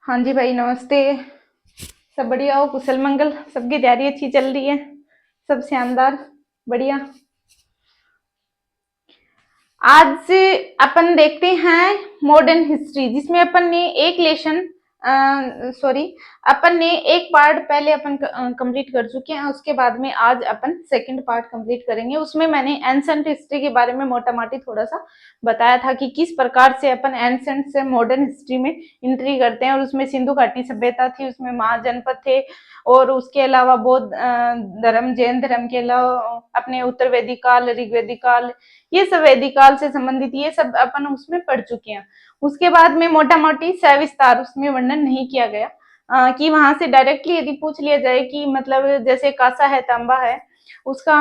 हाँ जी भाई, नमस्ते। सब बढ़िया हो? कुशल मंगल? सबकी तैयारी अच्छी चल रही है? सब शानदार, बढ़िया। आज से अपन देखते हैं मॉडर्न हिस्ट्री, जिसमें अपन ने एक लेसन सॉरी अपन ने एक पार्ट पहले अपन कंप्लीट कर चुके हैं। उसके बाद में आज अपन सेकंड पार्ट कंप्लीट करेंगे। उसमें मैंने एंसेंट हिस्ट्री के बारे में मोटा माटी थोड़ा सा बताया था कि किस प्रकार से अपन एंसेंट से मॉडर्न हिस्ट्री में एंट्री करते हैं। और उसमें सिंधु घाटी सभ्यता थी, उसमें महाजनपद थे, और उसके अलावा बौद्ध धर्म, जैन धर्म के अलावा अपने उत्तर वैदिक काल, ऋग्वैदिक काल, ये सब वैदिक काल से संबंधित, ये सब अपन उसमें पढ़ चुके हैं। उसके बाद में मोटा मोटी सविस्तार उसमें वर्णन नहीं किया गया कि वहां से डायरेक्टली यदि पूछ लिया जाए कि मतलब जैसे कांसा है, तांबा है, उसका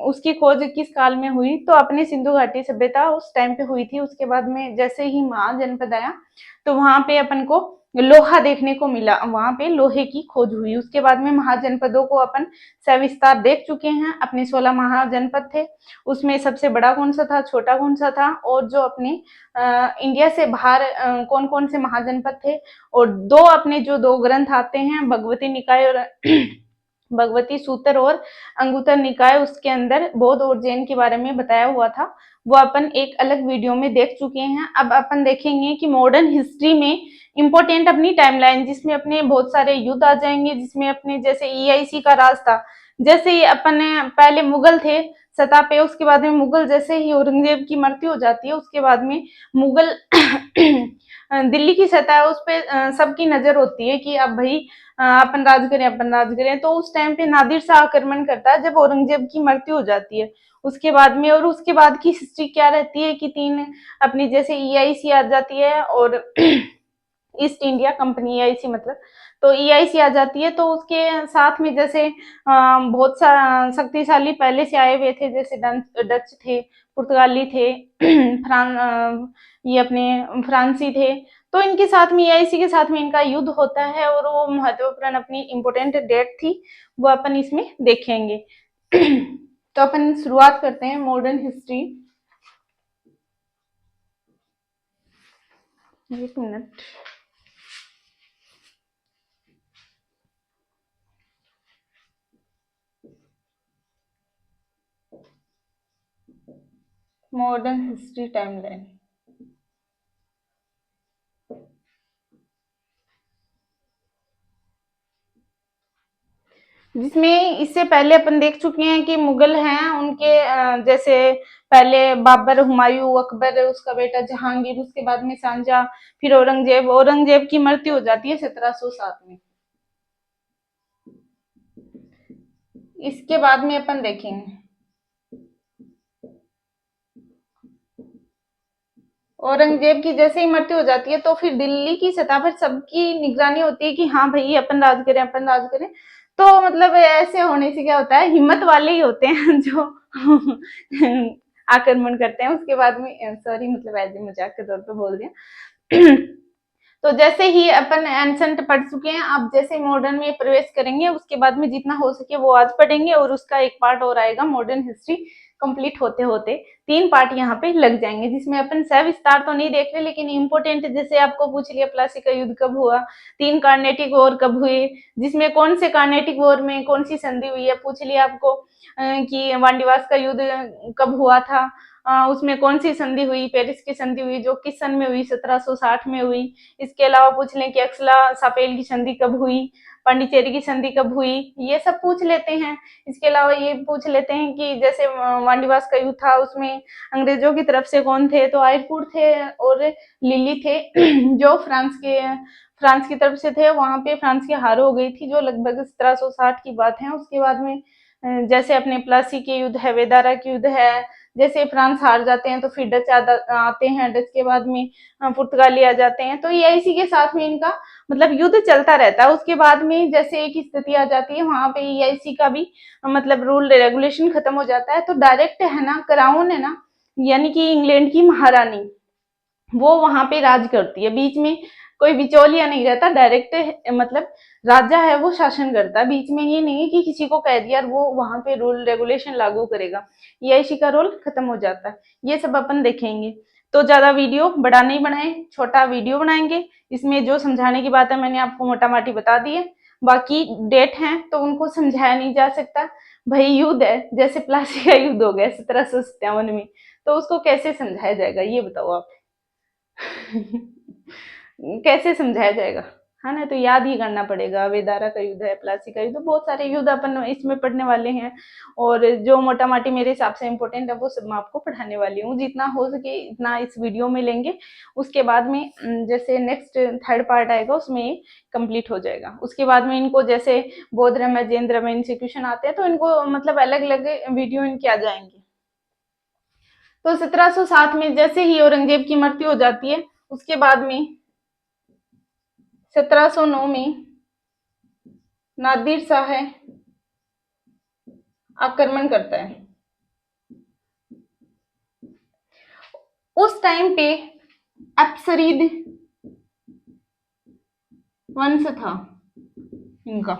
उसकी खोज किस काल में हुई, तो अपने सिंधु घाटी सभ्यता उस टाइम पे हुई थी। उसके बाद में जैसे ही महाजनपद आया तो वहां पे अपन को लोहा देखने को मिला, वहां पे लोहे की खोज हुई। उसके बाद में महाजनपदों को अपन सविस्तार देख चुके हैं। अपने 16 महाजनपद थे, उसमें सबसे बड़ा कौन सा था, छोटा कौन सा था, और जो अपने इंडिया से बाहर कौन कौन से महाजनपद थे। और दो अपने जो दो ग्रंथ आते हैं, भगवती निकाय और भगवती सूत्र और अंगुत्तर निकाय, उसके अंदर बौद्ध और जैन के बारे में बताया हुआ था। वो अपन एक अलग वीडियो में देख चुके हैं। अब अपन देखेंगे कि मॉडर्न हिस्ट्री में इंपॉर्टेंट अपनी टाइमलाइन, जिसमें अपने बहुत सारे युद्ध आ जाएंगे, जिसमें अपने जैसे ईआईसी का राज था। जैसे ही अपन पहले मुगल थे सत्ता पे, उसके बाद में मुगल, जैसे ही औरंगजेब की मृत्यु हो जाती है, उसके बाद में मुगल दिल्ली की सत्ता है, उस पर सबकी नजर होती है कि अब भाई अपन राज करें, अपन राज करें। तो उस टाइम पे नादिर शाह आक्रमण करता है जब औरंगजेब की मृत्यु हो जाती है। उसके बाद में, और उसके बाद की हिस्ट्री क्या रहती है कि तीन अपनी जैसे ईआईसी आ जाती है, और ईस्ट इंडिया कंपनी, ईआईसी मतलब, तो ईआईसी आ जाती है। तो उसके साथ में जैसे बहुत शक्तिशाली पहले से आए हुए थे, जैसे डच थे, पुर्तगाली थे, ये अपने फ्रांसी थे। तो इनके साथ में, ईआईसी के साथ में इनका युद्ध होता है, और वो महत्वपूर्ण अपनी इम्पोर्टेंट डेट थी, वो अपन इसमें देखेंगे। तो अपन शुरुआत करते हैं मॉडर्न हिस्ट्री। एक मिनट। मॉडर्न हिस्ट्री टाइमलाइन, जिसमें इससे पहले अपन देख चुके हैं कि मुगल हैं, उनके जैसे पहले बाबर, हुमायूं, अकबर, उसका बेटा जहांगीर, उसके बाद में शाहजहां, फिर औरंगजेब। औरंगजेब की मृत्यु हो जाती है 1707 में। इसके बाद में अपन देखेंगे औरंगजेब की जैसे ही मृत्यु हो जाती है, तो फिर दिल्ली की सतह पर सबकी निगरानी होती है कि हाँ भाई अपन राज करें, अपन राज करें। तो मतलब ऐसे होने से क्या होता है, हिम्मत वाले ही होते हैं जो आक्रमण करते हैं। उसके बाद में, सॉरी मतलब ऐसे मजाक के तौर पे बोल दिया। तो जैसे ही अपन एंसेंट पढ़ चुके हैं, अब जैसे मॉडर्न में प्रवेश करेंगे, उसके बाद में जितना हो सके वो आज पढ़ेंगे, और उसका एक पार्ट और आएगा मॉडर्न हिस्ट्री कंप्लीट होते होते। तीन पार्ट यहाँ पे लग जाएंगे, जिसमें अपन सविस्तार तो नहीं देख रहे, लेकिन इंपोर्टेंट जैसे आपको पूछ लिया प्लासी का युद्ध कब हुआ, तीन कार्नेटिक वॉर कब हुए, जिसमें कौन से कार्नेटिक वॉर में कौन सी संधि हुई है, पूछ लिया आपको कि वांडीवास का युद्ध कब हुआ था, उसमें कौन सी संधि हुई, पेरिस की संधि हुई, जो किस सन में हुई, 1760 में हुई। इसके अलावा पूछ लें कि अक्सला सापेल की संधि कब हुई, पांडिचेरी की संधि कब हुई, ये सब पूछ लेते हैं। इसके अलावा ये पूछ लेते हैं कि जैसे वांडीवास का युद्ध था, उसमें अंग्रेजों की तरफ से कौन थे, तो आयरकुट थे और लिली थे। जो फ्रांस की तरफ से थे, वहां पे फ्रांस की हार हो गई थी, जो लगभग 1760 की बात है। उसके बाद में जैसे अपने प्लासी के युद्ध है, वेदारा के युद्ध है, जैसे फ्रांस हार जाते हैं तो फिर डच आते हैं, डच के बाद में पुर्तगाली आ जाते हैं। तो ये इसी के साथ में इनका मतलब युद्ध चलता रहता है। उसके बाद में जैसे एक स्थिति आ जाती है, वहां पे ईआईसी का भी मतलब रूल रेगुलेशन खत्म हो जाता है, तो डायरेक्ट है ना, क्राउन है ना, यानी कि इंग्लैंड की महारानी, वो वहां पे राज करती है। बीच में कोई बिचौलिया नहीं रहता, डायरेक्ट मतलब राजा है वो शासन करता है। बीच में ये नहीं है कि किसी को कह दिया वो वहां पे रूल रेगुलेशन लागू करेगा, ये इसी का रोल खत्म हो जाता है। ये सब अपन देखेंगे। तो ज्यादा वीडियो बड़ा नहीं बनाए, छोटा वीडियो बनाएंगे। इसमें जो समझाने की बात है मैंने आपको मोटा माटी बता दी है, बाकी डेट है तो उनको समझाया नहीं जा सकता। भाई युद्ध है, जैसे प्लासी का युद्ध हो गया 1757 में, तो उसको कैसे समझाया जाएगा ये बताओ आप। कैसे समझाया जाएगा, है ना। तो याद ही करना पड़ेगा, वेदारा का युद्ध है, प्लासी का युद्ध, बहुत सारे युद्ध अपन इसमें पढ़ने वाले हैं। और जो मोटा माटी मेरे हिसाब से इम्पोर्टेंट है वो सब मैं आपको पढ़ाने वाली हूँ, जितना हो सके इतना इस वीडियो में लेंगे। उसके बाद में जैसे नेक्स्ट थर्ड पार्ट आएगा उसमें ये कंप्लीट हो जाएगा। उसके बाद में इनको जैसे बोधरा में, जैन में इनसे क्वेश्चन आते हैं तो इनको मतलब अलग अलग वीडियो इनके आ जाएंगे। तो 1707 में जैसे ही औरंगजेब की मृत्यु हो जाती है, उसके बाद में 1709 में नादिर शाह आक्रमण करता है। उस टाइम पे अपसरीद वंश था इनका।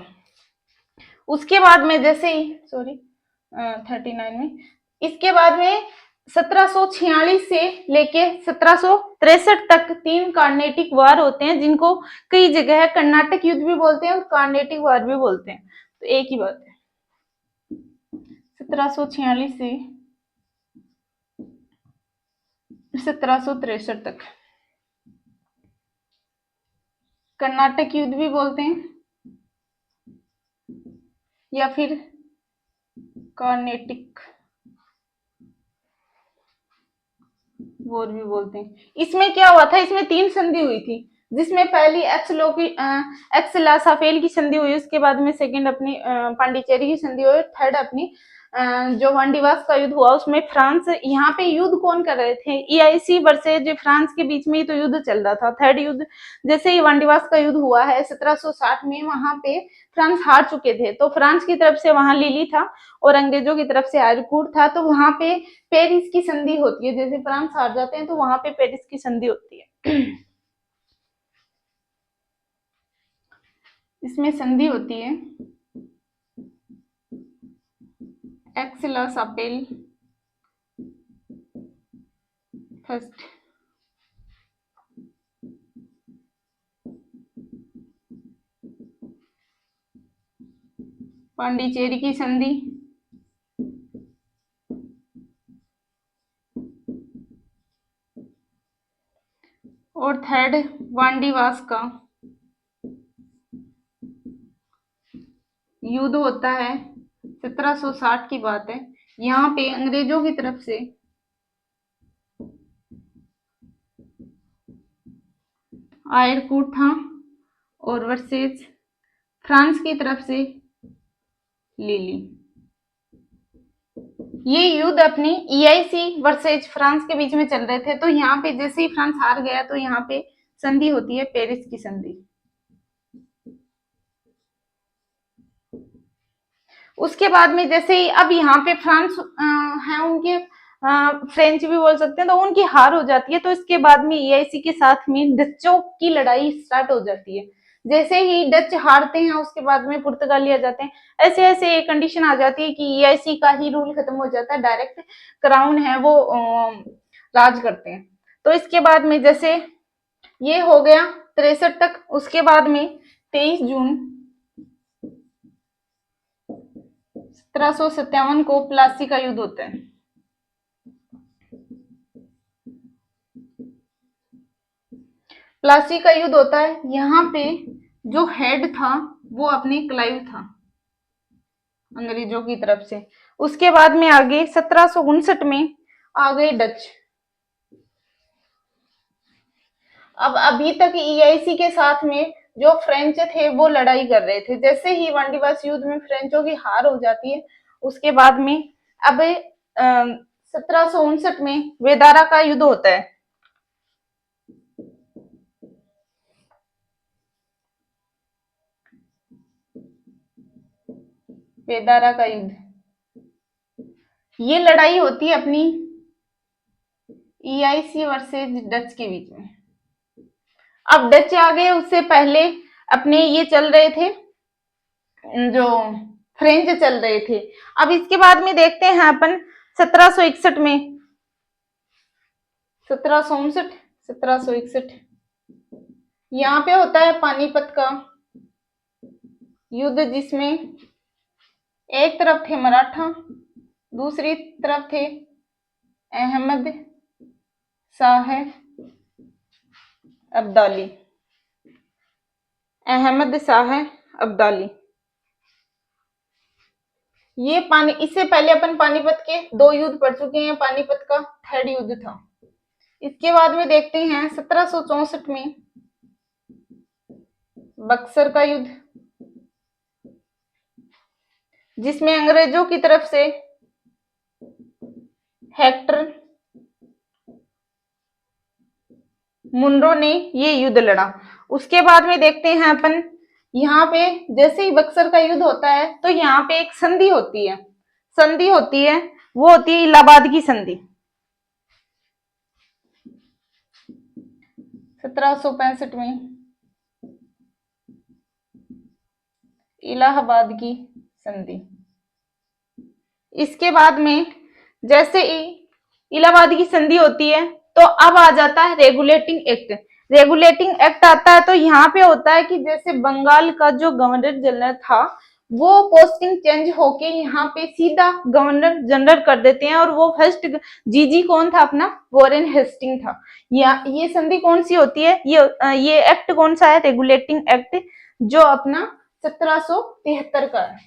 उसके बाद में जैसे ही 39 में, इसके बाद में 1746 से लेके 1763 तक 3 कार्नेटिक वार होते हैं, जिनको कई जगह कर्नाटक युद्ध भी बोलते हैं और कार्नेटिक वार भी बोलते हैं, तो एक ही बात है। 1746 से 1763 तक कर्नाटक युद्ध भी बोलते हैं या फिर कार्नेटिक वॉर भी बोलते हैं। इसमें क्या हुआ था, इसमें 3 संधि हुई थी, जिसमें पहली एक्स लासाफेल की संधि हुई, उसके बाद में सेकंड अपनी पांडिचेरी की संधि हुई, थर्ड अपनी जो वांडीवास का युद्ध हुआ उसमें फ्रांस, यहाँ पे युद्ध कौन कर रहे थे, ईआईसी वर्सेज फ्रांस के बीच में ही तो युद्ध चल रहा था। थर्ड युद्ध जैसे ही वांडीवास का युद्ध हुआ है 1760 में, वहां पे फ्रांस हार चुके थे, तो फ्रांस की तरफ से वहां लिली था और अंग्रेजों की तरफ से आरकूट था। तो वहां पे पेरिस की संधि होती है, जैसे फ्रांस हार जाते हैं तो वहां पे पेरिस की संधि होती है। इसमें संधि होती है एक्स ला सापेल फर्स्ट, पांडिचेरी की संधि, और थर्ड वांडीवास का युद्ध होता है। 1760 की बात है, यहाँ पे अंग्रेजों की तरफ से आयरकूट था और वर्सेज फ्रांस की तरफ से लिली। ये युद्ध अपनी ईआईसी वर्सेज फ्रांस के बीच में चल रहे थे, तो यहाँ पे जैसे ही फ्रांस हार गया तो यहाँ पे संधि होती है पेरिस की संधि। उसके बाद में जैसे ही अब यहाँ पे फ्रांस है उनके फ्रेंच भी बोल सकते हैं, तो उनकी हार हो जाती है, तो इसके बाद में ईआईसी के साथ में डचों की लड़ाई स्टार्ट हो जाती है। जैसे ही डच हारते हैं उसके बाद में पुर्तगाली आ जाते हैं, ऐसे ऐसे एक कंडीशन आ जाती है कि ईआईसी का ही रूल खत्म हो जाता है, डायरेक्ट क्राउन है वो राज करते हैं। तो इसके बाद में जैसे ये हो गया 63 तक, उसके बाद में 23 जून 1757 को प्लासी का युद्ध होता है। प्लासी का युद्ध होता है, यहाँ पे जो हेड था वो अपने क्लाइव था अंग्रेजों की तरफ से। उसके बाद में आगे 1759 में आ गए डच। अब अभी तक ईआईसी के साथ में जो फ्रेंच थे वो लड़ाई कर रहे थे, जैसे ही वांडीवास युद्ध में फ्रेंचों की हार हो जाती है उसके बाद में अब 1759 में वेदारा का युद्ध होता है। वेदारा का युद्ध, ये लड़ाई होती है अपनी ईआईसी वर्सेज डच के बीच में। अब डच आ गए, उससे पहले अपने ये चल रहे थे जो फ्रेंच चल रहे थे। अब इसके बाद में देखते हैं अपन 1761 में 1759 1761। यहाँ पे होता है पानीपत का युद्ध, जिसमें एक तरफ थे मराठा, दूसरी तरफ थे अहमद शाह अब्दाली। अहमद शाह अब्दाली। ये इससे पहले अपन पानीपत के 2 युद्ध पढ़ चुके हैं, पानीपत का 3rd युद्ध था। इसके बाद में देखते हैं 1764 में बक्सर का युद्ध, जिसमें अंग्रेजों की तरफ से हेक्टर मुनरो ने ये युद्ध लड़ा। उसके बाद में देखते हैं अपन, यहाँ पे जैसे ही बक्सर का युद्ध होता है तो यहाँ पे एक संधि होती है, वो होती है इलाहाबाद की संधि। 1765 में इलाहाबाद की संधि। इसके बाद में जैसे ही इलाहाबाद की संधि होती है तो अब आ जाता है रेगुलेटिंग एक्ट। रेगुलेटिंग एक्ट आता है तो यहाँ पे होता है कि जैसे बंगाल का जो गवर्नर जनरल था वो पोस्टिंग चेंज होके यहाँ पे सीधा गवर्नर जनरल कर देते हैं, और वो फर्स्ट जीजी कौन था अपना, वॉरेन हेस्टिंग था। ये संधि कौन सी होती है, ये एक्ट कौन सा है, रेगुलेटिंग एक्ट, जो अपना 1773 का है।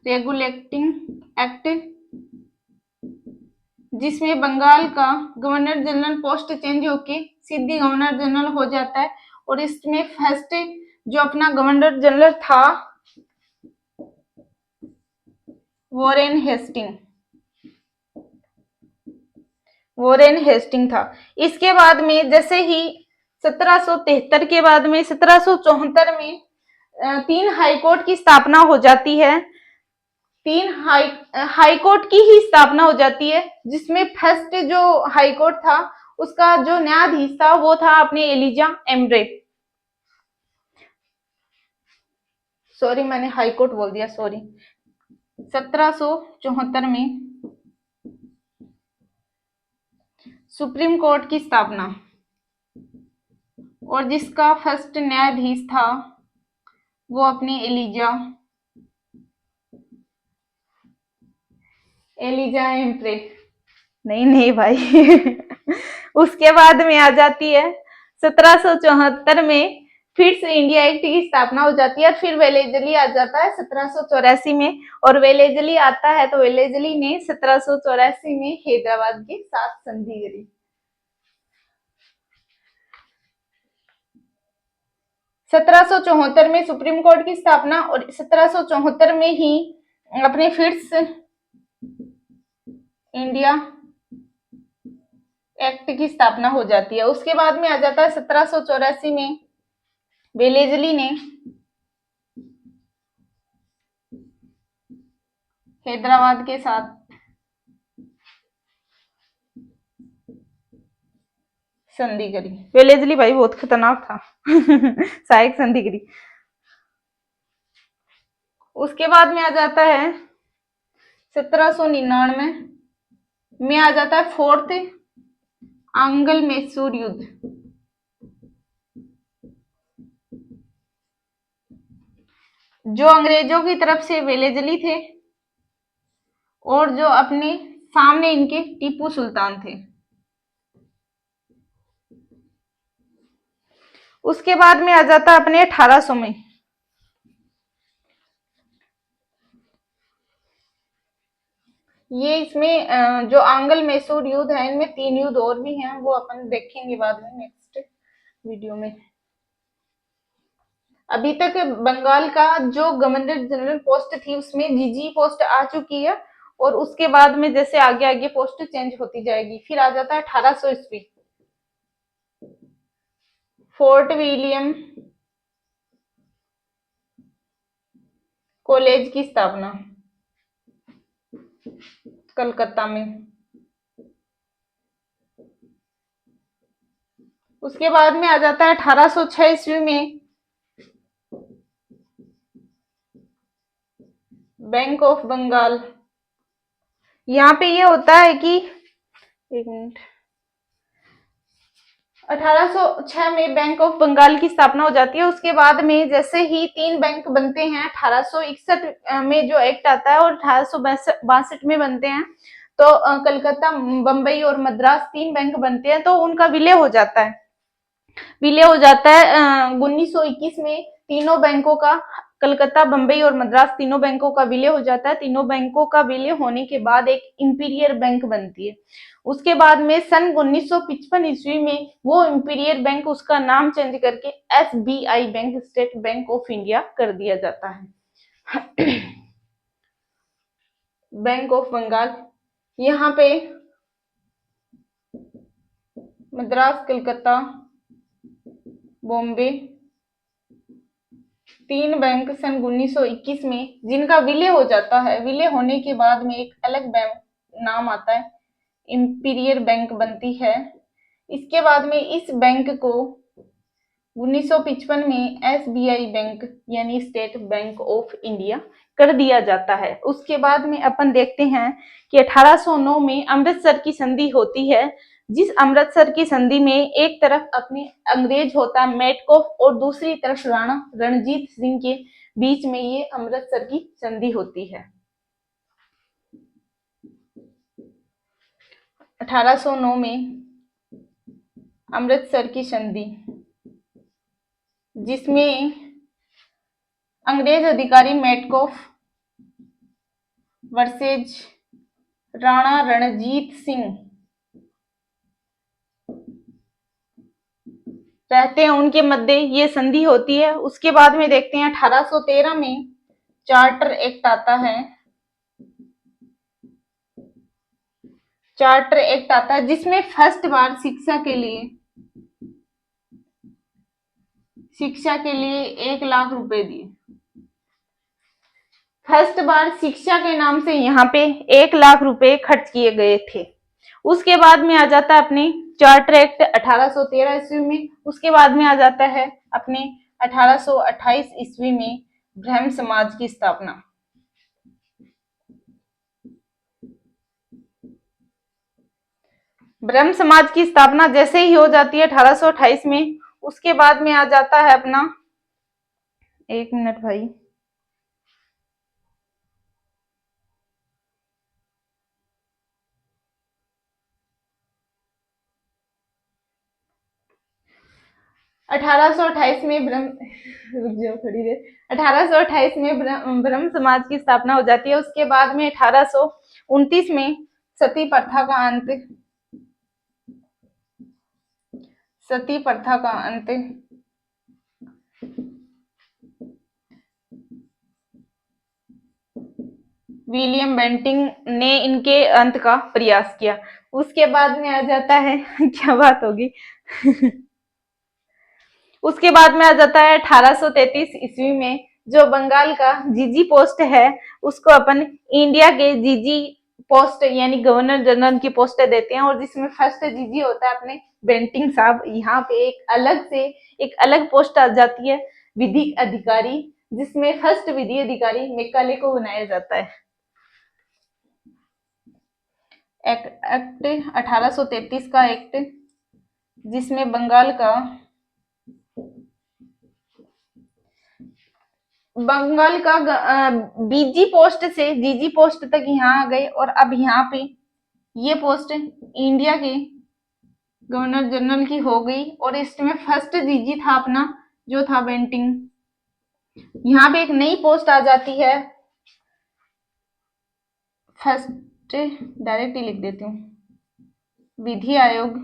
रेगुलेटिंग एक्ट, जिसमें बंगाल का गवर्नर जनरल पोस्ट चेंज होके सीधी गवर्नर जनरल हो जाता है, और इसमें फर्स्ट जो अपना गवर्नर जनरल था वॉरेन हेस्टिंग था। इसके बाद में जैसे ही 1773 के बाद में 1774 में 3 हाईकोर्ट की स्थापना हो जाती है। 3 हाईकोर्ट की ही स्थापना हो जाती है, जिसमें फर्स्ट जो हाईकोर्ट था उसका जो न्यायाधीश था वो था अपने एलिजा एम्ब्रे। सॉरी, मैंने हाईकोर्ट बोल दिया, सॉरी। 1774 में सुप्रीम कोर्ट की स्थापना, और जिसका फर्स्ट न्यायाधीश था वो अपनी एलिजा एम्ब्रे। नहीं भाई उसके बाद में आ जाती है 1774 में फिर से इंडिया एक्ट की स्थापना हो जाती है, फिर वेलेजली आ जाता है 1784 में, और वेलेजली आता है तो वेलेजली ने 1784 में हैदराबाद के साथ संधि करी। 1774 में सुप्रीम कोर्ट की स्थापना, और 1774 में ही अपने फिर से इंडिया एक्ट की स्थापना हो जाती है। उसके बाद में आ जाता है 1784 में वेलेजली ने हैदराबाद के साथ संधि करी। वेलेजली भाई बहुत खतरनाक था सहायक संधि करी। उसके बाद में आ जाता है 1799 में आ जाता है 4th आंग्ल मैसूर युद्ध। जो अंग्रेजों की तरफ से वेलेजली थे, और जो अपने सामने इनके टीपू सुल्तान थे। उसके बाद में आ जाता है अपने 1800 में ये इसमें जो आंग्ल मैसूर युद्ध है, इनमें 3 युद्ध और भी हैं, वो अपन देखेंगे बाद में नेक्स्ट वीडियो में। अभी तक बंगाल का जो गवर्नर जनरल पोस्ट थी उसमें जीजी पोस्ट आ चुकी है, और उसके बाद में जैसे आगे आगे पोस्ट चेंज होती जाएगी। फिर आ जाता है 1800 ईस्वी, फोर्ट विलियम कॉलेज की स्थापना कलकत्ता में। उसके बाद में आ जाता है 1806 ईस्वी में बैंक ऑफ बंगाल, यहाँ पे ये होता है कि, एक मिनट, 1806 में बैंक ऑफ बंगाल की स्थापना हो जाती है। उसके बाद में जैसे ही 3 बैंक बनते हैं, 1861 में जो एक्ट आता है और 1862 में बनते हैं, तो कलकत्ता, बंबई और मद्रास 3 बैंक बनते हैं, तो उनका विलय हो जाता है। विलय हो जाता है 1921 में। तीनों बैंकों का, कलकत्ता, बंबई और मद्रास तीनों बैंकों का विलय हो जाता है। तीनों बैंकों का विलय होने के बाद एक इंपीरियल बैंक बनती है। उसके बाद में सन 1955 ईस्वी में वो इंपीरियल बैंक, उसका नाम चेंज करके SBI bank, state bank of India कर दिया जाता है। बैंक ऑफ बंगाल, यहाँ पे मद्रास, कलकत्ता, बॉम्बे 3 बैंक सन 1921 में जिनका विलय हो जाता है। विलय होने के बाद में एक अलग बैंक नाम आता है, इंपीरियल बैंक बनती है। इसके बाद में इस बैंक को 1955 में एसबीआई बैंक यानी स्टेट बैंक ऑफ इंडिया कर दिया जाता है। उसके बाद में अपन देखते हैं कि 1809 में अमृतसर की संधि होती है। जिस अमृतसर की संधि में एक तरफ अपने अंग्रेज होता है मेटकॉफ और दूसरी तरफ राणा रणजीत सिंह के बीच में ये अमृतसर की संधि होती है। 1809 में अमृतसर की संधि, जिसमें अंग्रेज अधिकारी मेटकॉफ वर्सेज राणा रणजीत सिंह रहते हैं, उनके मध्य ये संधि होती है। उसके बाद में देखते हैं 1813 में चार्टर एक्ट आता है। चार्टर एक्ट आता है जिसमें फर्स्ट बार शिक्षा के लिए 1 लाख रुपए दिए। फर्स्ट बार शिक्षा के नाम से यहाँ पे 1 लाख रुपए खर्च किए गए थे। उसके बाद में आ जाता है अपने चार्टर एक्ट 1813 ईस्वी में। उसके बाद में आ जाता है अपने 1828 ईस्वी में ब्रह्म समाज की स्थापना। ब्रह्म समाज की स्थापना जैसे ही हो जाती है 1828 में, उसके बाद में आ जाता है अपना, 1 मिनट भाई, में ब्रह्म रुक जाओ थोड़ी देर। 1828 में ब्रह्म समाज की स्थापना हो जाती है। उसके बाद में 1829 में सती प्रथा का अंत, सती प्रथा का अंत, विलियम बेंटिंग ने इनके अंत का प्रयास किया। उसके बाद में आ जाता है क्या बात होगी उसके बाद में आ जाता है 1833 ईस्वी में जो बंगाल का जीजी पोस्ट है उसको अपन इंडिया के जीजी पोस्ट यानी गवर्नर जनरल की पोस्ट देते हैं, और जिसमें फर्स्ट जीजी होता है अपने बेंटिंग साहब। यहाँ पे एक अलग से एक अलग पोस्ट आ जाती है विधि अधिकारी, जिसमें फर्स्ट विधि अधिकारी मेकाले को बनाया जाता है। एक्ट 1833 का एक्ट, जिसमें बंगाल का बीजी पोस्ट से जीजी पोस्ट तक यहाँ आ गए, और अब यहाँ पे ये पोस्ट इंडिया के गवर्नर जनरल की हो गई, और इसमें फर्स्ट जीजी था अपना जो था बेंटिंग। यहाँ पे एक नई पोस्ट आ जाती है, फर्स्ट, डायरेक्ट ही लिख देती हूँ, विधि आयोग,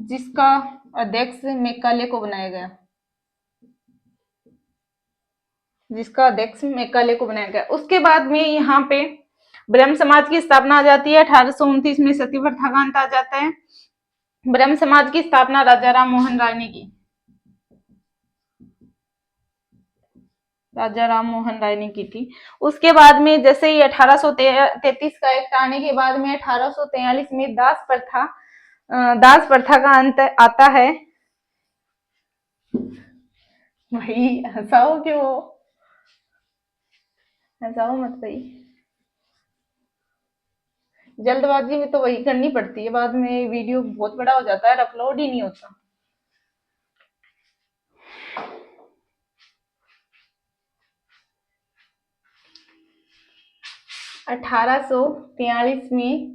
जिसका अध्यक्ष मेकाले को बनाया गया, जिसका अध्यक्ष मेकाले को बनाया गया। उसके बाद में यहाँ पे ब्रह्म समाज की स्थापना आ जाती है। 1829 में सती प्रथा का अंत आ जाता है। ब्रह्म समाज की स्थापना राजा राम मोहन राय ने की, राजा राम मोहन राय ने की थी। उसके बाद में जैसे ही 1833 का एक्ट आने के बाद में 1843 में दास प्रथा का अंत आता है। भाई हंसाओ क्यों? ऐसा हो मत भाई, जल्दबाजी में तो वही करनी पड़ती है, बाद में वीडियो बहुत बड़ा हो जाता है, अपलोड ही नहीं होता। 1843 में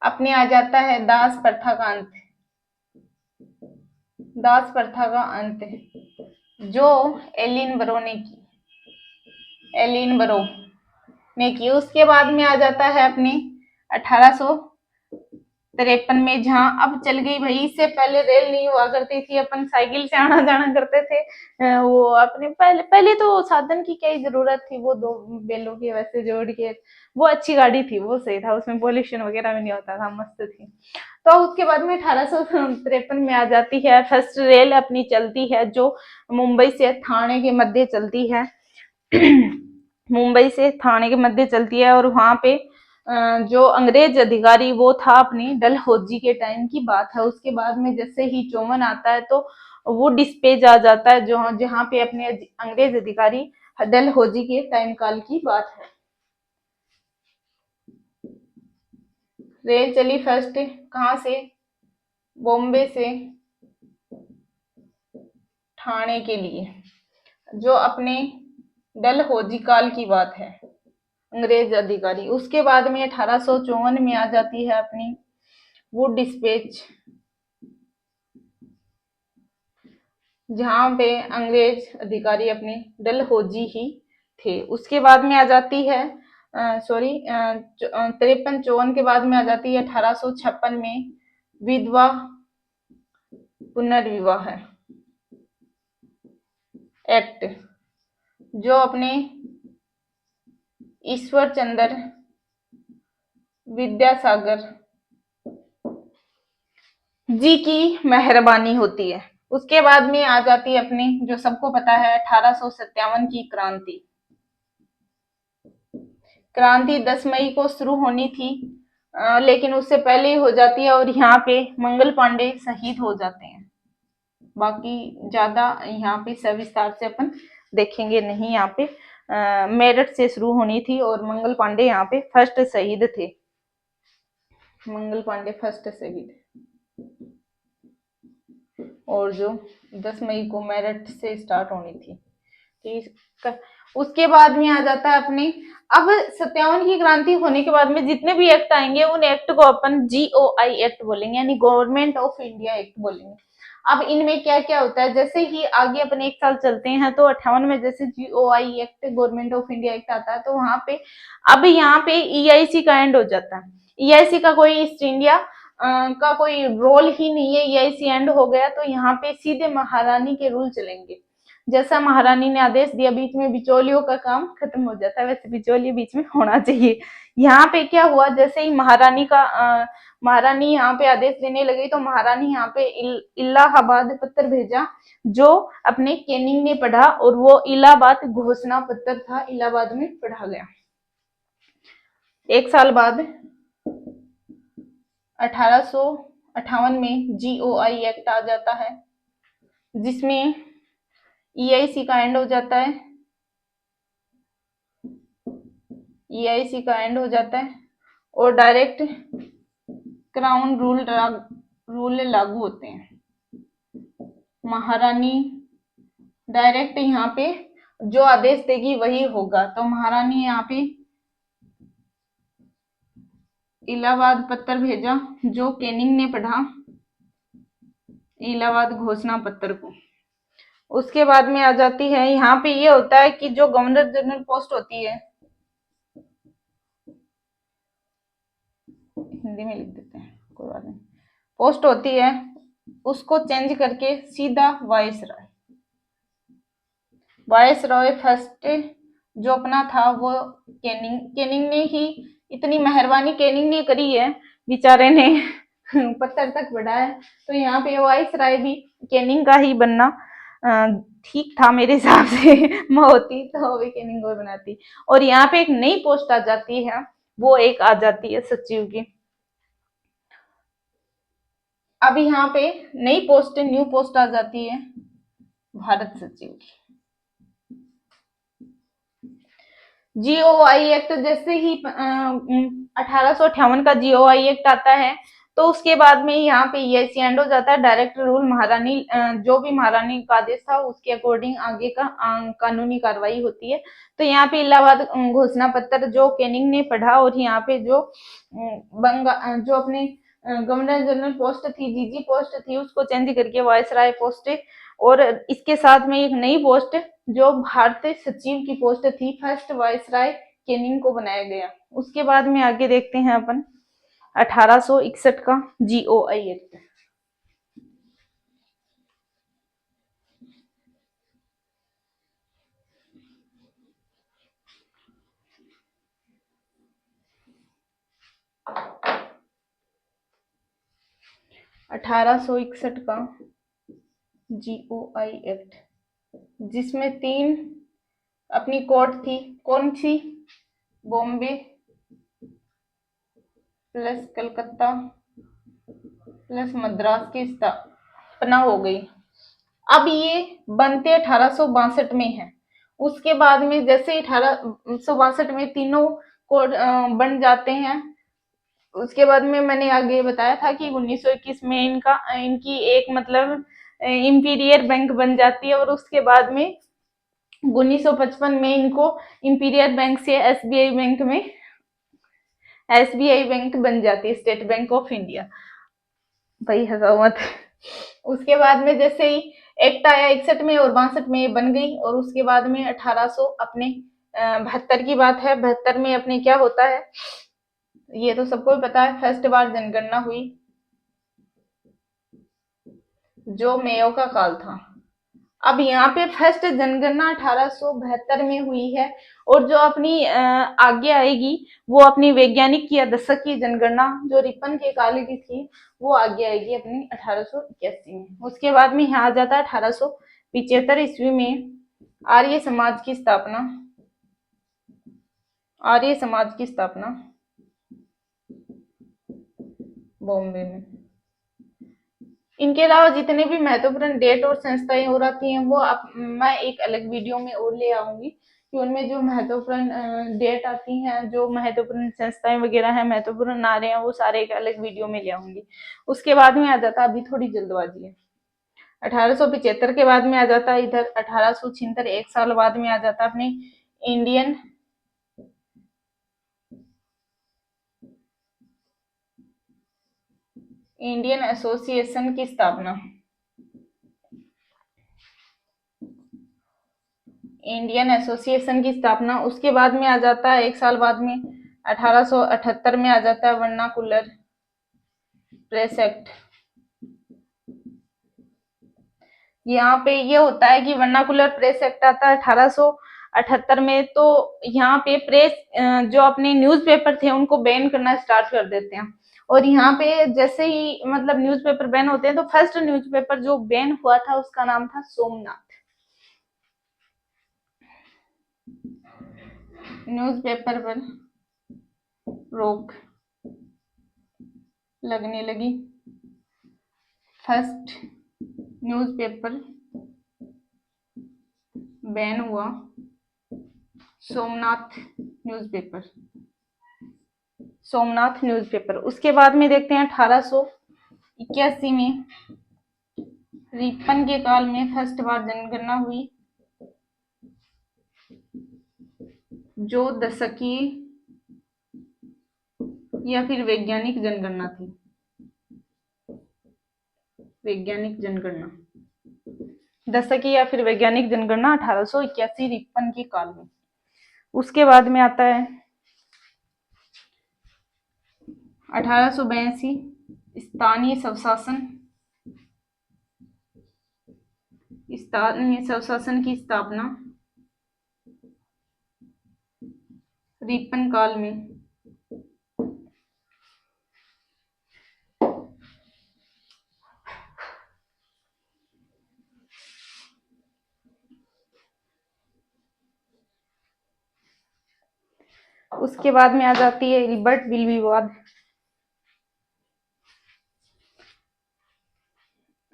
अपने आ जाता है दास प्रथा का अंत। दास प्रथा का अंत जो एलिन बरो ने की, एलिन बरो ने की। उसके बाद में आ जाता है अपने 1853 में, जहां अब चल गई भाई, इससे पहले रेल नहीं हुआ करती थी, अपन साइकिल से आना जाना करते थे। वो अपने पहले पहले तो साधन की क्या ही जरूरत थी, वो दो बैलों की वैसे जोड़ के, वो अच्छी गाड़ी थी, वो सही था, उसमें पोल्यूशन वगैरह भी नहीं होता था, मस्त थी। तो उसके बाद में 1853 में आ जाती है फर्स्ट रेल अपनी चलती है, जो मुंबई से थाने के मध्य चलती है। मुंबई से थाने के मध्य चलती है, और वहां पे जो अंग्रेज अधिकारी वो था अपनी डलहौजी के टाइम की बात है। उसके बाद में जैसे ही चौवन आता है तो वो डिस्पेज आ जाता है, जो जहाँ पे अपने अंग्रेज अधिकारी डलहौजी के टाइम काल की बात है। रेल चली फर्स्ट कहाँ से, बॉम्बे से ठाणे के लिए, जो अपने डलहौजी काल की बात है, अंग्रेज अधिकारी। उसके बाद में 1854 में आ जाती है अपनी वुड डिस्पैच, जहां पे अंग्रेज अधिकारी अपने डलहौजी ही थे। उसके बाद में आ जाती है सॉरी 53-54 के बाद में आ जाती है 1856 में विधवा पुनर्विवाह एक्ट, जो अपने ईश्वर चंद्र विद्यासागर जी की मेहरबानी होती है। उसके बाद में आ जाती है अपनी, जो सबको पता है, 1857 की क्रांति। क्रांति 10 मई को शुरू होनी थी, लेकिन उससे पहले ही हो जाती है, और यहाँ पे मंगल पांडे शहीद हो जाते हैं। बाकी ज्यादा यहाँ पे सविस्तार से अपन देखेंगे नहीं। यहाँ पे मेरठ से शुरू होनी थी, और मंगल पांडे यहाँ पे फर्स्ट शहीद थे। मंगल पांडे फर्स्ट शहीद, और जो 10 मई को मेरठ से स्टार्ट होनी थी। ठीक, उसके बाद में आ जाता है अपने, अब 57 की क्रांति होने के बाद में जितने भी एक्ट आएंगे उन एक्ट को अपन GOI एक्ट बोलेंगे, यानी गवर्नमेंट ऑफ इंडिया एक्ट बोलेंगे। अब इनमें क्या क्या होता है, जैसे ही आगे अपन एक साल चलते हैं तो 58 में जैसे GOI act, government of India act आता है, तो वहां पे अब यहाँ पे EIC का एंड हो जाता है। EIC का कोई ईस्ट इंडिया का कोई रोल ही नहीं है, EIC एंड हो गया तो यहाँ पे सीधे महारानी के रूल चलेंगे। जैसा महारानी ने आदेश दिया, बीच में बिचौलियों का काम खत्म हो जाता है, वैसे बिचौलिए बीच में होना चाहिए। यहाँ पे क्या हुआ, जैसे ही महारानी यहाँ पे आदेश देने लगी, तो महारानी यहाँ पे इलाहाबाद पत्र भेजा, जो अपने कैनिंग ने पढ़ा, और वो इलाहाबाद घोषणा पत्र था, इलाहाबाद में पढ़ा गया। एक साल बाद 1858 में GOI एक्ट आ जाता है, जिसमें EIC का एंड हो जाता है, EIC का एंड हो जाता है, और डायरेक्ट क्राउन रूल लागू होते हैं। महारानी डायरेक्ट यहाँ पे जो आदेश देगी वही होगा, तो महारानी यहाँ पे इलाहाबाद पत्र भेजा, जो कैनिंग ने पढ़ा, इलाहाबाद घोषणा पत्र को। उसके बाद में आ जाती है, यहाँ पे ये होता है कि जो गवर्नर जनरल पोस्ट होती है, हिंदी में लिख देते हैं कोई बात नहीं, पोस्ट होती है, उसको चेंज करके सीधा वाइस रॉय फर्स्ट जो अपना था वो कैनिंग ने ही इतनी मेहरबानी कैनिंग ने करी है, बेचारे ने पत्थर तक बढ़ाया, तो यहाँ पे वाइस राय भी कैनिंग का ही बनना ठीक था मेरे हिसाब से। मैं होती तो भी कैनिंग को बनाती। और यहाँ पे एक नई पोस्ट आ जाती है, वो एक आ जाती है सचिव की। अब यहाँ पे नई पोस्ट, न्यू पोस्ट आ जाती है भारत सचिव की। जीओआई एक्ट जैसे ही 1858 का जीओआई एक्ट आता है, तो उसके बाद में यहाँ पे ये एंड हो जाता है। डायरेक्ट रूल महारानी जो भी महारानी का आदेश था उसके अकॉर्डिंग आगे का कानूनी कार्रवाई होती है। तो यहाँ पे इलाहाबाद घोषणा पत्र जो कैनिंग ने पढ़ा, और यहाँ पे जो जो अपने गवर्नर जनरल पोस्ट थी, जीजी पोस्ट थी, उसको चेंज करके वायसराय पोस्ट, और इसके साथ में एक नई पोस्ट जो भारतीय सचिव की पोस्ट थी, फर्स्ट वायसराय कैनिंग को बनाया गया। उसके बाद में आगे देखते हैं अपन 1861 का जीओआई एक्ट। 1861 का जीओआई एक्ट, जिसमें 3 अपनी कोर्ट थी। कौन सी? बॉम्बे प्लस कलकत्ता प्लस मद्रास की स्थापना हो गई। अब ये बनते 1862 में है। उसके बाद में जैसे 1862 में तीनों कोड बन जाते हैं, उसके बाद में मैंने आगे बताया था कि 1921 में इनकी एक मतलब इंपीरियर बैंक बन जाती है, और उसके बाद में 1955 में इनको इंपीरियर बैंक से एसबीआई बैंक बन जाती है, स्टेट बैंक ऑफ इंडिया। भाई हंसाओ मत। उसके बाद में जैसे ही एक्ट आया 61 में और 62 में बन गई, और उसके बाद में 1800 अपने 72 की बात है। 72 में अपने क्या होता है, ये तो सबको ही पता है, फर्स्ट बार जनगणना हुई, जो मेयो का काल था। अब यहाँ पे फर्स्ट जनगणना 1872 में हुई है, और जो अपनी आगे आएगी वो अपनी वैज्ञानिक या दशक की जनगणना जो रिपन के काल की थी, वो आगे आएगी अपनी 1881 में। उसके बाद में यहाँ आ जाता है 1875 ईस्वी में आर्य समाज की स्थापना। आर्य समाज की स्थापना बॉम्बे में। इनके अलावा जितने भी महत्वपूर्ण डेट और संस्थाएं हो रही हैं, वो मैं एक अलग वीडियो में और ले आऊंगी, कि उनमें जो महत्वपूर्ण डेट आती हैं, जो महत्वपूर्ण संस्थाएं वगैरह हैं, महत्वपूर्ण नारे हैं, वो सारे एक अलग वीडियो में ले आऊंगी। उसके बाद में आ जाता, अभी थोड़ी जल्दबाजी है, 1875 के बाद में आ जाता है इधर 1876, एक साल बाद में आ जाता अपने इंडियन इंडियन एसोसिएशन की स्थापना। इंडियन एसोसिएशन की स्थापना। उसके बाद में आ जाता है एक साल बाद में 1878 में आ जाता है वर्नाकुलर प्रेस एक्ट। यहाँ पे ये होता है कि वर्नाकुलर प्रेस एक्ट आता है 1878 में, तो यहाँ पे प्रेस जो अपने न्यूज़पेपर थे उनको बैन करना स्टार्ट कर देते हैं। और यहाँ पे जैसे ही मतलब न्यूज़पेपर बैन होते हैं, तो फर्स्ट न्यूज़पेपर जो बैन हुआ था उसका नाम था सोमनाथ। न्यूज़पेपर पर रोक लगने लगी। फर्स्ट न्यूज़पेपर बैन हुआ सोमनाथ न्यूज़पेपर। सोमनाथ न्यूज़पेपर। उसके बाद में देखते हैं 1881 में रिपन के काल में फर्स्ट बार जनगणना हुई, जो दशकीय या फिर वैज्ञानिक जनगणना थी। वैज्ञानिक जनगणना, दशकीय या फिर वैज्ञानिक जनगणना 1881 रिपन के काल में। उसके बाद में आता है 1882 स्थानीय स्वशासन। स्थानीय स्वशासन की स्थापना रिपन काल में। उसके बाद में आ जाती है इल्बर्ट बिल विवाद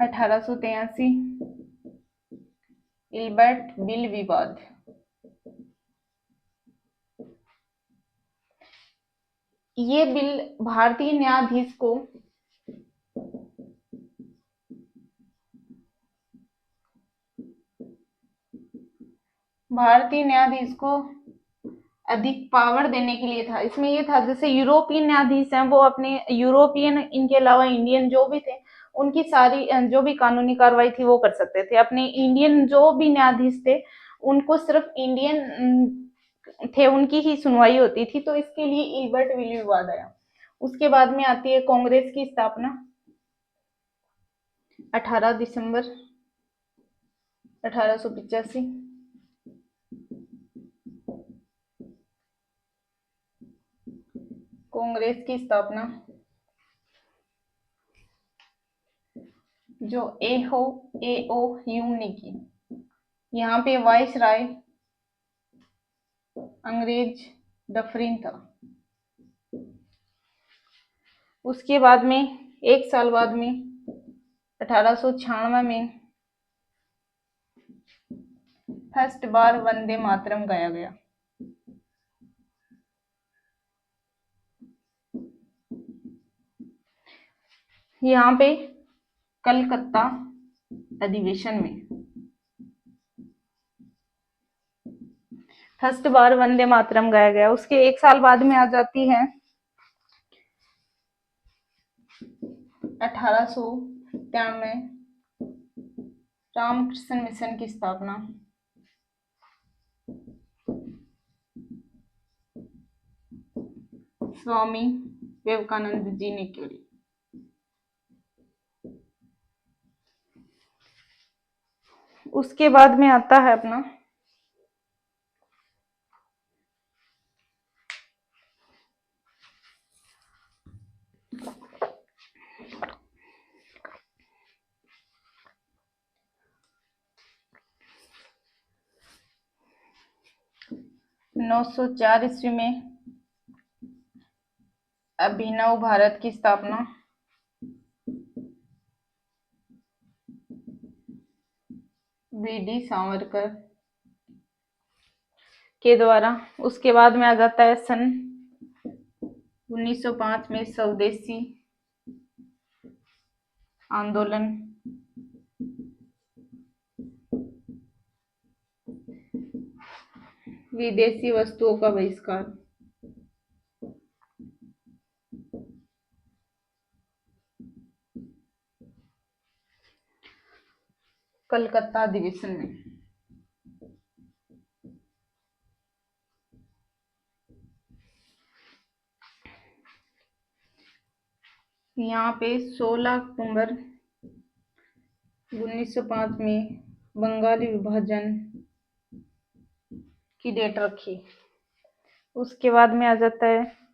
1883। इल्बर्ट बिल विवाद ये बिल भारतीय न्यायाधीश को अधिक पावर देने के लिए था। इसमें ये था जैसे यूरोपियन न्यायाधीश हैं वो अपने यूरोपियन इनके अलावा इंडियन जो भी थे उनकी सारी जो भी कानूनी कार्रवाई थी वो कर सकते थे। अपने इंडियन जो भी न्यायाधीश थे उनको सिर्फ इंडियन थे उनकी ही सुनवाई होती थी। तो इसके लिए इल्बर्ट विली विवाद आया। उसके बाद में आती है कांग्रेस की स्थापना 18 दिसंबर 1885। कांग्रेस की स्थापना जो एओ ह्यूम ने की। यहाँ पे वाइस राय अंग्रेज डफरिन था। उसके बाद में एक साल बाद में 1896 में फर्स्ट बार वंदे मातरम गाया गया। यहाँ पे कलकत्ता अधिवेशन में फर्स्ट बार वंदे मातरम गाया गया। उसके एक साल बाद में आ जाती है 1897 में रामकृष्ण मिशन की स्थापना। स्वामी विवेकानंद जी ने की। उसके बाद में आता है अपना 904 ईस्वी में अभिनव भारत की स्थापना। वीडी सावरकर के द्वारा। उसके बाद में आ जाता है सन 1905 में स्वदेशी आंदोलन। विदेशी वस्तुओं का बहिष्कार। कलकत्ता अधिवेशन में यहाँ पे 16 अक्टूबर 1905 में बंगाली विभाजन की डेट रखी। उसके बाद में आ जाता है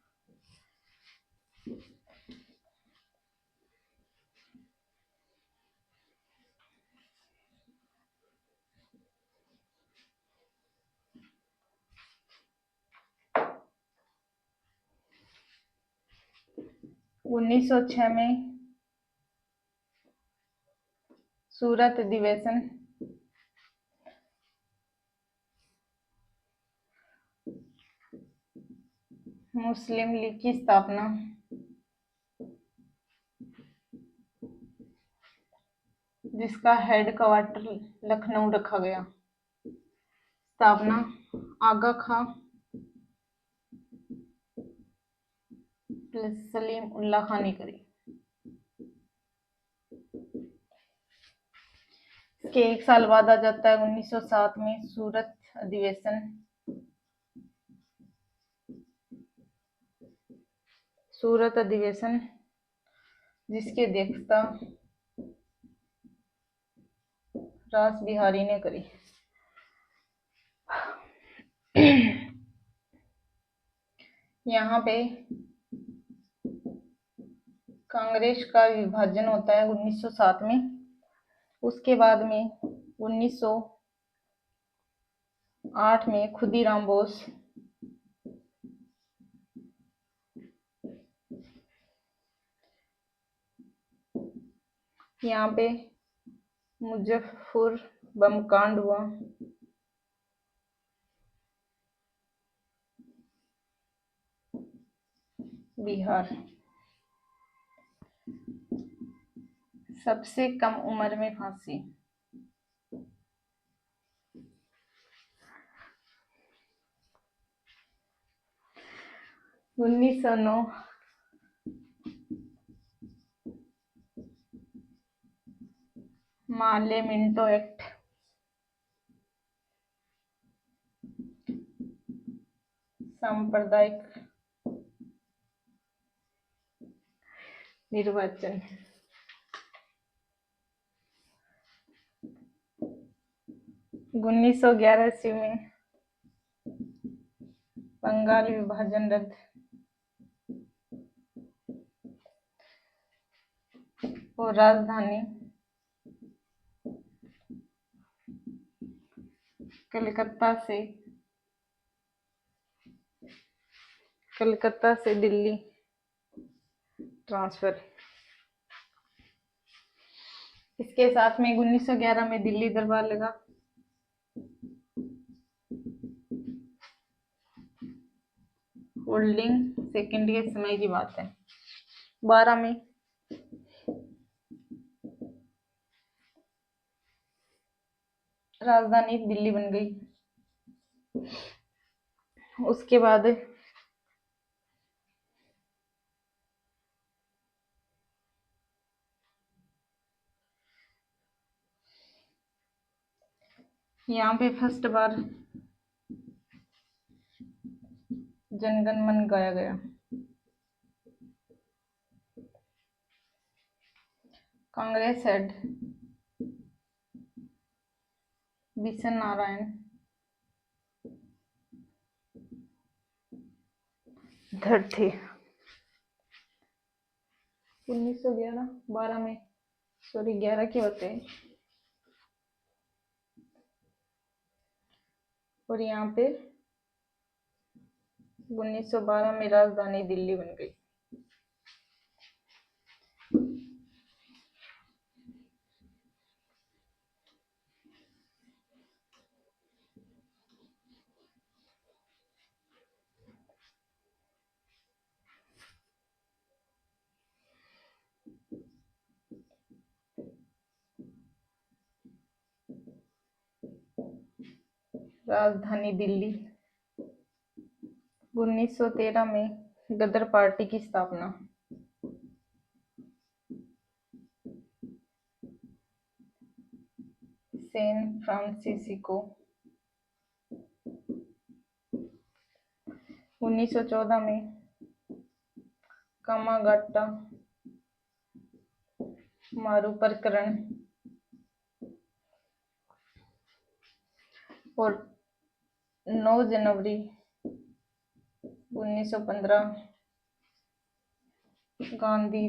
1906 में सूरत अधिवेशन। मुस्लिम लीग की स्थापना। जिसका हेड क्वार्टर लखनऊ रखा गया। स्थापना आगा खां प्लस सलीम उल्लाह खां ने करी। इसके एक साल बाद आ जाता है 1907 में सूरत अधिवेशन। सूरत अधिवेशन जिसकी अध्यक्षता रास बिहारी ने करी। यहाँ पे कांग्रेस का विभाजन होता है 1907 में। उसके बाद में 1908 में खुदीराम बोस यहाँ पे मुजफ्फर बम कांड हुआ। बिहार। सबसे कम उम्र में फांसी। 1909। माले मिंटो एक्ट। सांप्रदायिक निर्वाचन। 1981 में बंगाल विभाजन रद्द। और राजधानी कलकत्ता से दिल्ली ट्रांसफर। इसके साथ में 1911 में दिल्ली दरबार लगा। होल्डिंग सेकेंड के समय की बात है। 12 में राजधानी दिल्ली बन गई। उसके बाद यहाँ पे फर्स्ट बार जनगण मन गाया गया। कांग्रेस हेड बिशन नारायण धड़ थे। 1911 12 में 11 के होते हैं। और यहाँ पे 1912 में राजधानी दिल्ली बन गई। राजधानी दिल्ली। 1913 में गदर पार्टी की स्थापना। San Francisco. 1914 में कामागाटा मारू प्रकरण। और 9 जनवरी 1915 गांधी।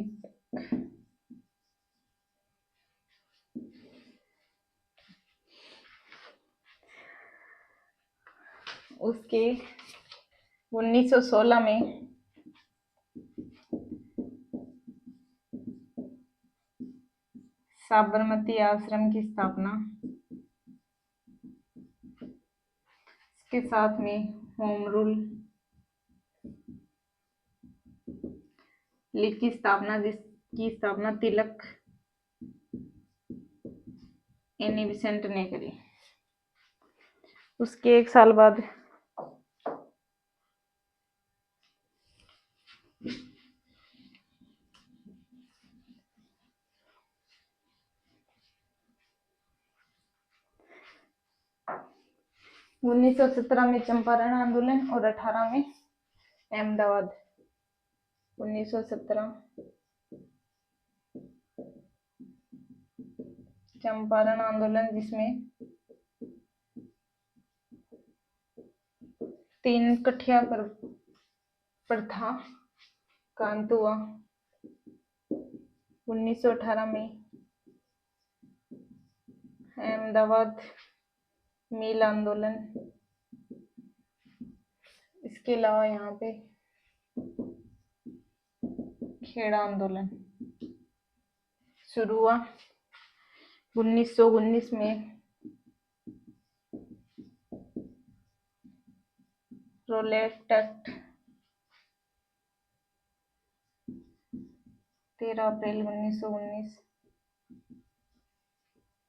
उसके 1916 में साबरमती आश्रम की स्थापना। इसके साथ में होम रूल लीग की स्थापना, जिसकी स्थापना तिलक एनी बेसेंट ने करी। उसके 1 साल बाद 1917 में चंपारण आंदोलन और 18 में अहमदाबाद। 1917 चंपारण आंदोलन, जिसमें 3 कठिया प्रथा का अंत हुआ। 1918 में अहमदाबाद मिल आंदोलन। इसके अलावा यहाँ पे खेड़ा आंदोलन शुरू हुआ। 1919 में रोलेट एक्ट 13 अप्रैल 1919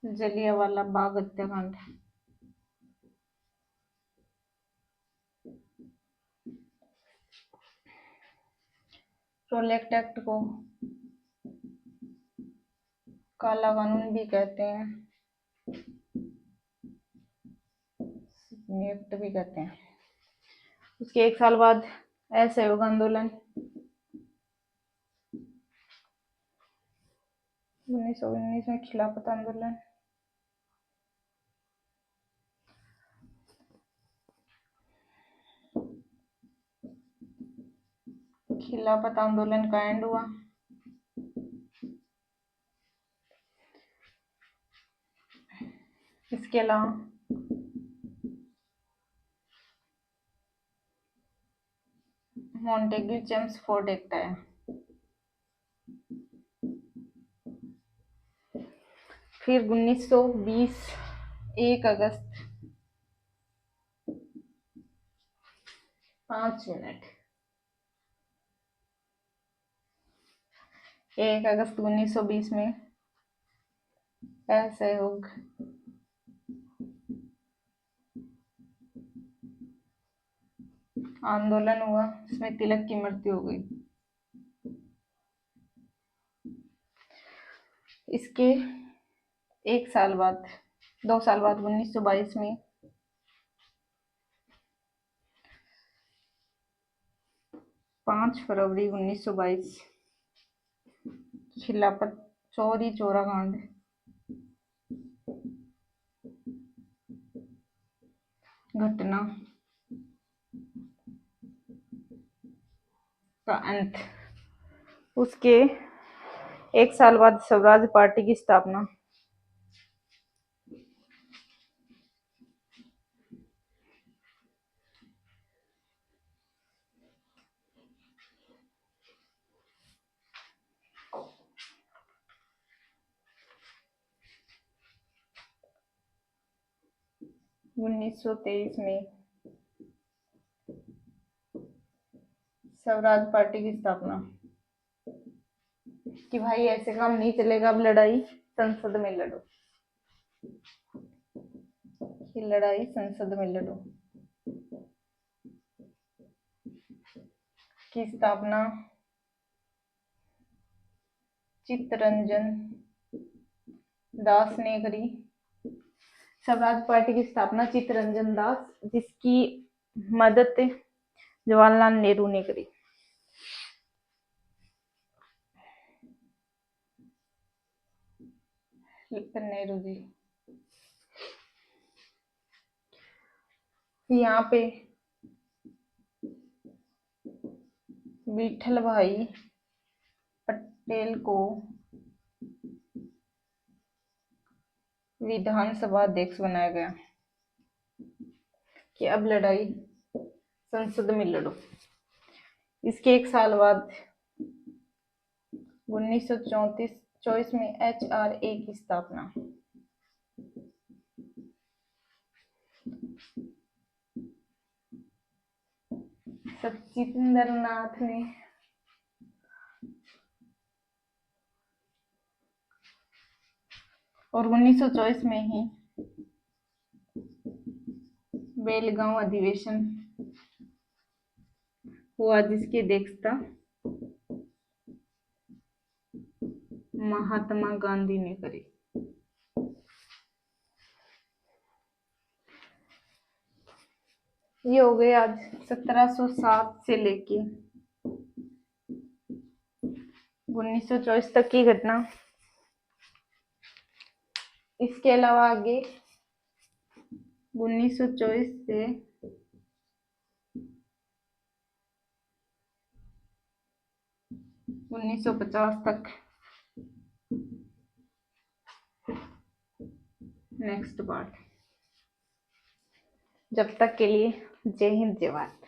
जलियांवाला बाग हत्याकांड। रोलेक्ट एक्ट को काला कानून भी कहते हैं, नियुक्त भी कहते हैं। उसके 1 साल बाद असहयोग आंदोलन 1919 में खिलाफत आंदोलन। खिलाफत आंदोलन का एंड हुआ। इसके अलावा मॉन्टेग्यू चेम्सफोर्ड एक्ट आया। फिर 1920 1 अगस्त 5 मिनट 1 अगस्त 1920 में असहयोग आंदोलन हुआ, इसमें तिलक की मृत्यु हो गई। इसके 2 साल बाद 1922 में 5 फरवरी 1922 खिलाफत चौरी चौरा कांड घटना का अंत। उसके 1 साल बाद स्वराज पार्टी की स्थापना। उन्नीस सौ 23 में स्वराज पार्टी की स्थापना कि भाई ऐसे काम नहीं चलेगा, अब लड़ाई संसद में लड़ो, कि लड़ाई संसद में लड़ो की स्थापना चित्तरंजन दास ने करी। स्वराज पार्टी की स्थापना चित्तरंजन दास, जिसकी मदद जवाहरलाल नेहरू ने करी। नेहरू जी यहाँ पे विठल भाई पटेल को विधानसभा अध्यक्ष बनाया गया कि अब लड़ाई संसद में लड़ो। इसके 1 साल बाद 1924 में HRA की स्थापना। सचिंद्र नाथ ने और 1924 में ही बेलगांव अधिवेशन हुआ, जिसकी अध्यक्षता महात्मा गांधी ने करी। ये हो गए आज 1707 से लेके 1924 तक की घटना। इसके अलावा आगे 1924 से 1950 तक नेक्स्ट पार्ट। जब तक के लिए जय हिंद जय भारत।